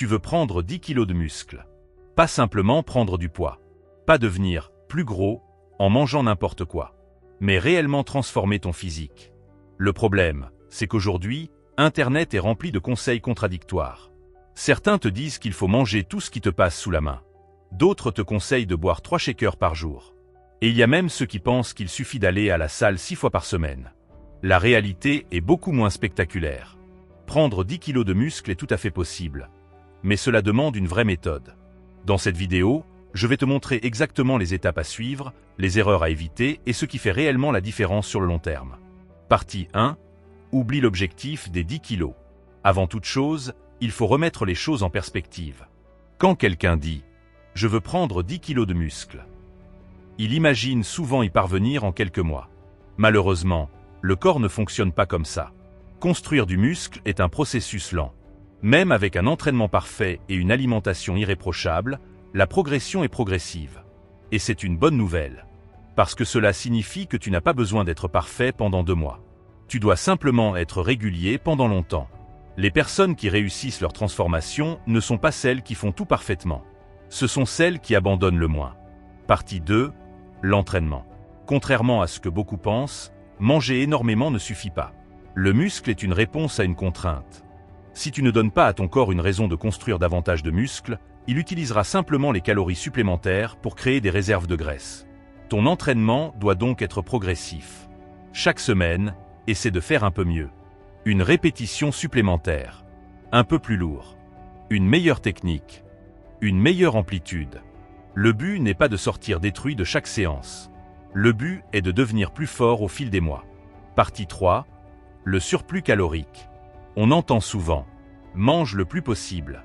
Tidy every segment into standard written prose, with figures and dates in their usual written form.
Tu veux prendre 10 kilos de muscles. Pas simplement prendre du poids. Pas devenir plus gros en mangeant n'importe quoi. Mais réellement transformer ton physique. Le problème, c'est qu'aujourd'hui, Internet est rempli de conseils contradictoires. Certains te disent qu'il faut manger tout ce qui te passe sous la main. D'autres te conseillent de boire 3 shakers par jour. Et il y a même ceux qui pensent qu'il suffit d'aller à la salle 6 fois par semaine. La réalité est beaucoup moins spectaculaire. Prendre 10 kilos de muscles est tout à fait possible. Mais cela demande une vraie méthode. Dans cette vidéo, je vais te montrer exactement les étapes à suivre, les erreurs à éviter et ce qui fait réellement la différence sur le long terme. Partie 1. Oublie l'objectif des 10 kilos. Avant toute chose, il faut remettre les choses en perspective. Quand quelqu'un dit « Je veux prendre 10 kilos de muscles », il imagine souvent y parvenir en quelques mois. Malheureusement, le corps ne fonctionne pas comme ça. Construire du muscle est un processus lent. Même avec un entraînement parfait et une alimentation irréprochable, la progression est progressive. Et c'est une bonne nouvelle. Parce que cela signifie que tu n'as pas besoin d'être parfait pendant 2 mois. Tu dois simplement être régulier pendant longtemps. Les personnes qui réussissent leur transformation ne sont pas celles qui font tout parfaitement. Ce sont celles qui abandonnent le moins. Partie 2. L'entraînement. Contrairement à ce que beaucoup pensent, manger énormément ne suffit pas. Le muscle est une réponse à une contrainte. Si tu ne donnes pas à ton corps une raison de construire davantage de muscles, il utilisera simplement les calories supplémentaires pour créer des réserves de graisse. Ton entraînement doit donc être progressif. Chaque semaine, essaie de faire un peu mieux. Une répétition supplémentaire. Un peu plus lourd. Une meilleure technique. Une meilleure amplitude. Le but n'est pas de sortir détruit de chaque séance. Le but est de devenir plus fort au fil des mois. Partie 3. Le surplus calorique. On entend souvent « mange le plus possible ».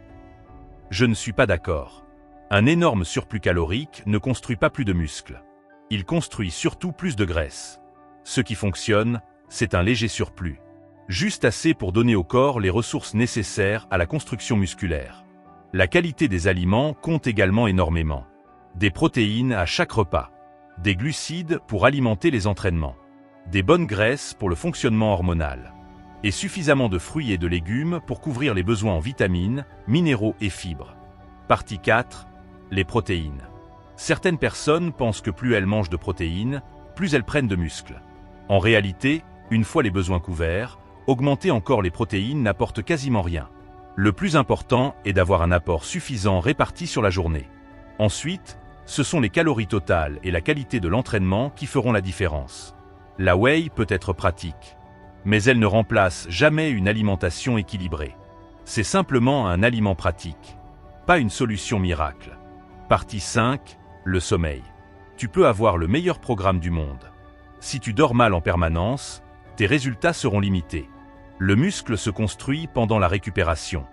Je ne suis pas d'accord. Un énorme surplus calorique ne construit pas plus de muscles. Il construit surtout plus de graisse. Ce qui fonctionne, c'est un léger surplus. Juste assez pour donner au corps les ressources nécessaires à la construction musculaire. La qualité des aliments compte également énormément. Des protéines à chaque repas. Des glucides pour alimenter les entraînements. Des bonnes graisses pour le fonctionnement hormonal. Et suffisamment de fruits et de légumes pour couvrir les besoins en vitamines, minéraux et fibres. Partie 4. Les protéines. Certaines personnes pensent que plus elles mangent de protéines, plus elles prennent de muscles. En réalité, une fois les besoins couverts, augmenter encore les protéines n'apporte quasiment rien. Le plus important est d'avoir un apport suffisant réparti sur la journée. Ensuite, ce sont les calories totales et la qualité de l'entraînement qui feront la différence. La whey peut être pratique, mais elle ne remplace jamais une alimentation équilibrée. C'est simplement un aliment pratique, pas une solution miracle. Partie 5. Le sommeil. Tu peux avoir le meilleur programme du monde. Si tu dors mal en permanence, tes résultats seront limités. Le muscle se construit pendant la récupération,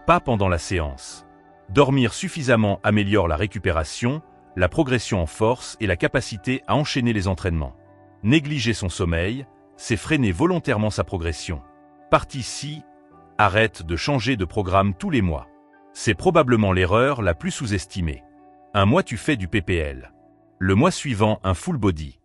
pas pendant la séance. Dormir suffisamment améliore la récupération, la progression en force et la capacité à enchaîner les entraînements. Négliger son sommeil, c'est freiner volontairement sa progression. Partie 6. Arrête de changer de programme tous les mois. C'est probablement l'erreur la plus sous-estimée. Un mois tu fais du PPL. Le mois suivant un full body.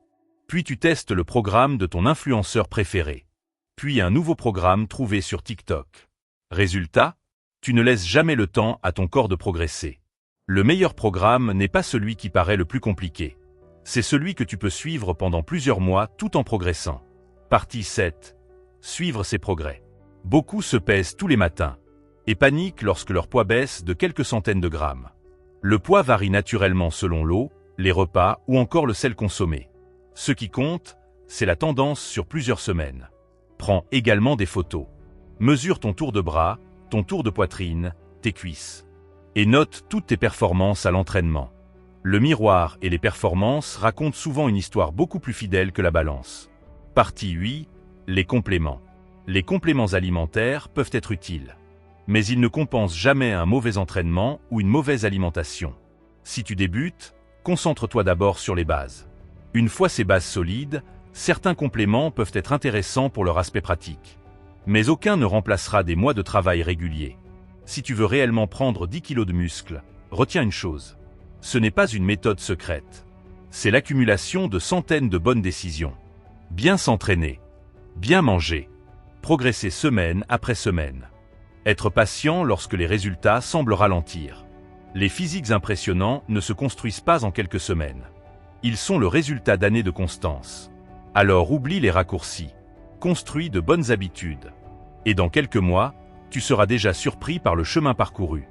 Puis tu testes le programme de ton influenceur préféré. Puis un nouveau programme trouvé sur TikTok. Résultat, tu ne laisses jamais le temps à ton corps de progresser. Le meilleur programme n'est pas celui qui paraît le plus compliqué. C'est celui que tu peux suivre pendant plusieurs mois tout en progressant. Partie 7. Suivre ses progrès. Beaucoup se pèsent tous les matins et paniquent lorsque leur poids baisse de quelques centaines de grammes. Le poids varie naturellement selon l'eau, les repas ou encore le sel consommé. Ce qui compte, c'est la tendance sur plusieurs semaines. Prends également des photos. Mesure ton tour de bras, ton tour de poitrine, tes cuisses. Et note toutes tes performances à l'entraînement. Le miroir et les performances racontent souvent une histoire beaucoup plus fidèle que la balance. Partie 8. Les compléments. Les compléments alimentaires peuvent être utiles. Mais ils ne compensent jamais un mauvais entraînement ou une mauvaise alimentation. Si tu débutes, concentre-toi d'abord sur les bases. Une fois ces bases solides, certains compléments peuvent être intéressants pour leur aspect pratique. Mais aucun ne remplacera des mois de travail régulier. Si tu veux réellement prendre 10 kilos de muscles, retiens une chose. Ce n'est pas une méthode secrète. C'est l'accumulation de centaines de bonnes décisions. Bien s'entraîner, bien manger, progresser semaine après semaine. Être patient lorsque les résultats semblent ralentir. Les physiques impressionnants ne se construisent pas en quelques semaines. Ils sont le résultat d'années de constance. Alors oublie les raccourcis. Construis de bonnes habitudes. Et dans quelques mois, tu seras déjà surpris par le chemin parcouru.